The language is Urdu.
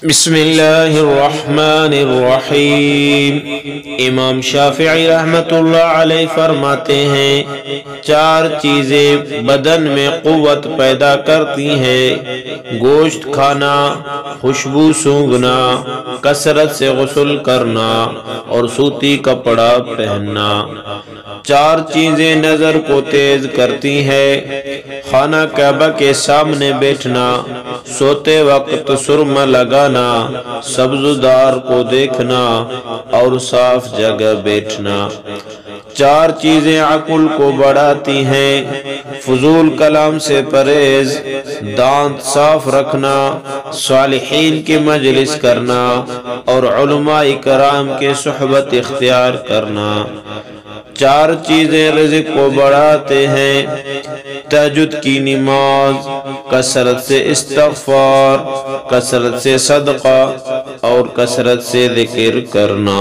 بسم اللہ الرحمن الرحیم۔ امام شافعی رحمت اللہ علیہ فرماتے ہیں 4 چیزیں بدن میں قوت پیدا کرتی ہیں: گوشت کھانا، خوشبو سونگھنا، کثرت سے غسل کرنا اور سوتی کپڑا پہننا۔ 4 چیزیں نظر کو تیز کرتی ہیں: خانہ کعبہ کے سامنے بیٹھنا، سوتے وقت سرما لگانا، سبزدار کو دیکھنا اور صاف جگہ بیٹھنا۔ 4 چیزیں عقل کو بڑھاتی ہیں: فضول کلام سے پرہیز، دانت صاف رکھنا، صالحین کی مجلس کرنا اور علماء کرام کے صحبت اختیار کرنا۔ 4 چیزیں رزق کو بڑھاتے ہیں: تہجد کی نماز، کثرت سے استغفار، کثرت سے صدقہ اور کثرت سے ذکر کرنا۔